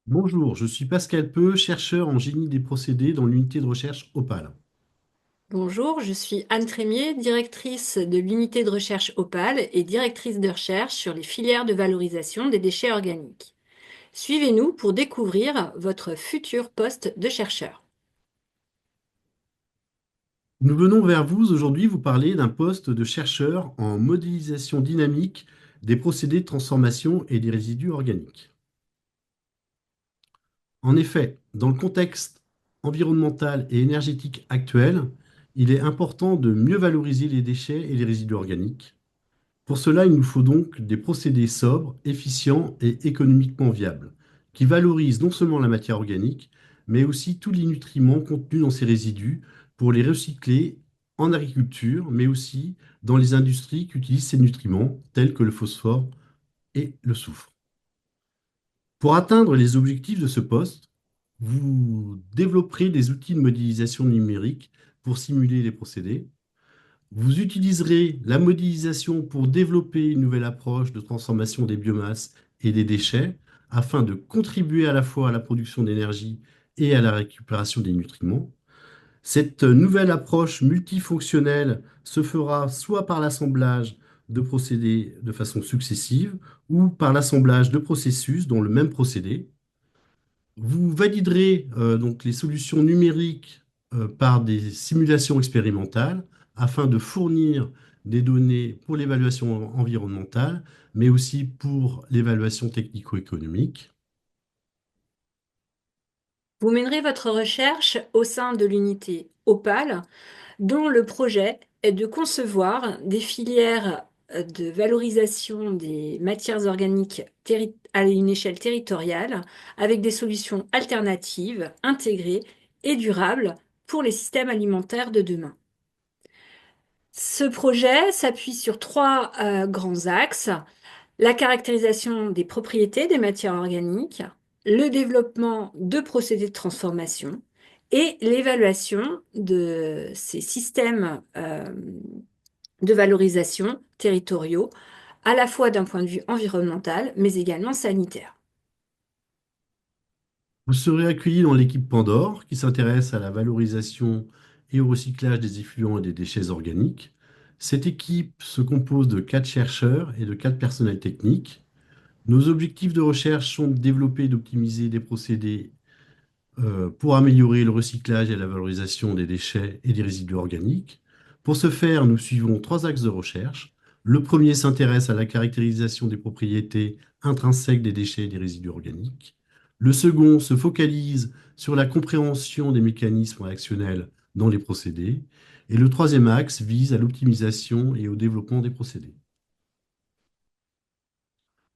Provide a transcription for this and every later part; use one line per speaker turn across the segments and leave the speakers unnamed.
Bonjour, je suis Pascal Peu, chercheur en génie des procédés dans l'unité de recherche Opal.
Bonjour, je suis Anne Trémier, directrice de l'unité de recherche Opal et directrice de recherche sur les filières de valorisation des déchets organiques. Suivez-nous pour découvrir votre futur poste de chercheur.
Nous venons vers vous aujourd'hui vous parler d'un poste de chercheur en modélisation dynamique des procédés de transformation et des résidus organiques. En effet, dans le contexte environnemental et énergétique actuel, il est important de mieux valoriser les déchets et les résidus organiques. Pour cela, il nous faut donc des procédés sobres, efficients et économiquement viables, qui valorisent non seulement la matière organique, mais aussi tous les nutriments contenus dans ces résidus pour les recycler en agriculture, mais aussi dans les industries qui utilisent ces nutriments, tels que le phosphore et le soufre. Pour atteindre les objectifs de ce poste, vous développerez des outils de modélisation numérique pour simuler les procédés. Vous utiliserez la modélisation pour développer une nouvelle approche de transformation des biomasses et des déchets afin de contribuer à la fois à la production d'énergie et à la récupération des nutriments. Cette nouvelle approche multifonctionnelle se fera soit par l'assemblage de procédés de façon successive ou par l'assemblage de processus dans le même procédé. Vous validerez donc les solutions numériques par des simulations expérimentales afin de fournir des données pour l'évaluation environnementale, mais aussi pour l'évaluation technico-économique.
Vous mènerez votre recherche au sein de l'unité Opal, dont le projet est de concevoir des filières de valorisation des matières organiques à une échelle territoriale avec des solutions alternatives, intégrées et durables pour les systèmes alimentaires de demain. Ce projet s'appuie sur trois grands axes: la caractérisation des propriétés des matières organiques, le développement de procédés de transformation et l'évaluation de ces systèmes de valorisation territoriaux, à la fois d'un point de vue environnemental, mais également sanitaire.
Vous serez accueilli dans l'équipe Pandore, qui s'intéresse à la valorisation et au recyclage des effluents et des déchets organiques. Cette équipe se compose de 4 chercheurs et de 4 personnels techniques. Nos objectifs de recherche sont de développer et d'optimiser des procédés pour améliorer le recyclage et la valorisation des déchets et des résidus organiques. Pour ce faire, nous suivons 3 axes de recherche. Le premier s'intéresse à la caractérisation des propriétés intrinsèques des déchets et des résidus organiques. Le second se focalise sur la compréhension des mécanismes réactionnels dans les procédés. Et le troisième axe vise à l'optimisation et au développement des procédés.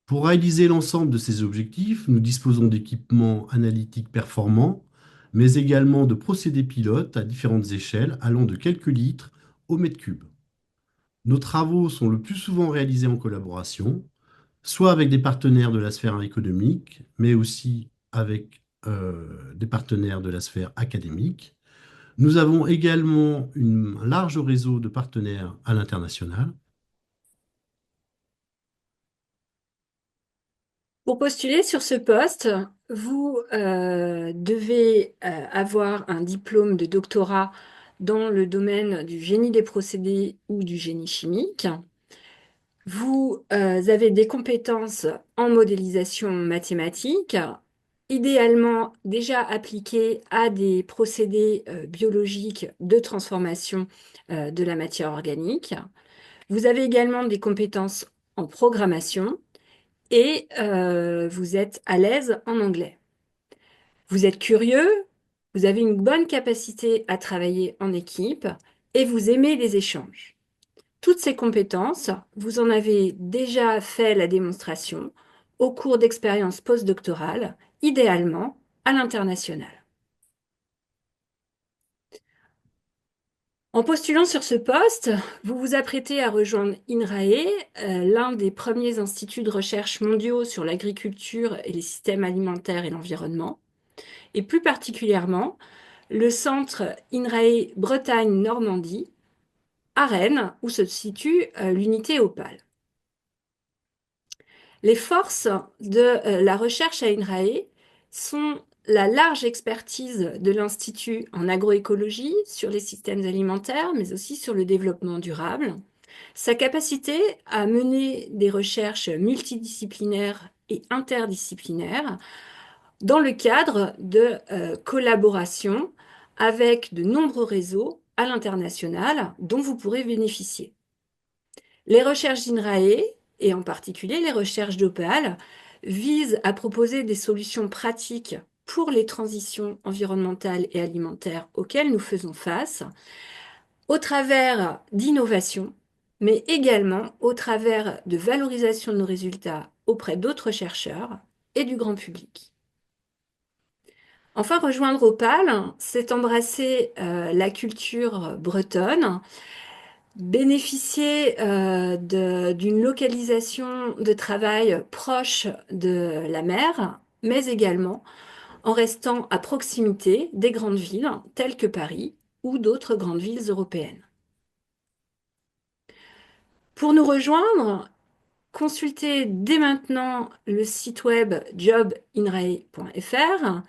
Pour réaliser l'ensemble de ces objectifs, nous disposons d'équipements analytiques performants, mais également de procédés pilotes à différentes échelles allant de quelques litres au mètre cube. Nos travaux sont le plus souvent réalisés en collaboration, soit avec des partenaires de la sphère économique, mais aussi avec des partenaires de la sphère académique. Nous avons également un large réseau de partenaires à l'international.
Pour postuler sur ce poste, vous devez avoir un diplôme de doctorat dans le domaine du génie des procédés ou du génie chimique. Vous avez des compétences en modélisation mathématique, idéalement déjà appliquées à des procédés biologiques de transformation de la matière organique. Vous avez également des compétences en programmation et vous êtes à l'aise en anglais. Vous êtes curieux, vous avez une bonne capacité à travailler en équipe et vous aimez les échanges. Toutes ces compétences, vous en avez déjà fait la démonstration au cours d'expériences postdoctorales, idéalement à l'international. En postulant sur ce poste, vous vous apprêtez à rejoindre INRAE, l'un des premiers instituts de recherche mondiaux sur l'agriculture et les systèmes alimentaires et l'environnement, et plus particulièrement le centre INRAE Bretagne-Normandie, à Rennes, où se situe l'unité Opal. Les forces de la recherche à INRAE sont la large expertise de l'Institut en agroécologie sur les systèmes alimentaires, mais aussi sur le développement durable, sa capacité à mener des recherches multidisciplinaires et interdisciplinaires dans le cadre de collaboration avec de nombreux réseaux à l'international dont vous pourrez bénéficier. Les recherches d'INRAE, et en particulier les recherches d'Opal, visent à proposer des solutions pratiques pour les transitions environnementales et alimentaires auxquelles nous faisons face, au travers d'innovations, mais également au travers de valorisation de nos résultats auprès d'autres chercheurs et du grand public. Enfin, rejoindre Opal, c'est embrasser la culture bretonne, bénéficier d'une localisation de travail proche de la mer, mais également en restant à proximité des grandes villes telles que Paris ou d'autres grandes villes européennes. Pour nous rejoindre, consultez dès maintenant le site web jobinrae.fr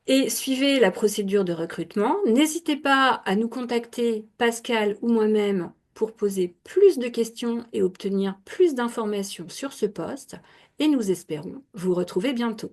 et suivez la procédure de recrutement. N'hésitez pas à nous contacter, Pascal ou moi-même, pour poser plus de questions et obtenir plus d'informations sur ce poste. Et nous espérons vous retrouver bientôt.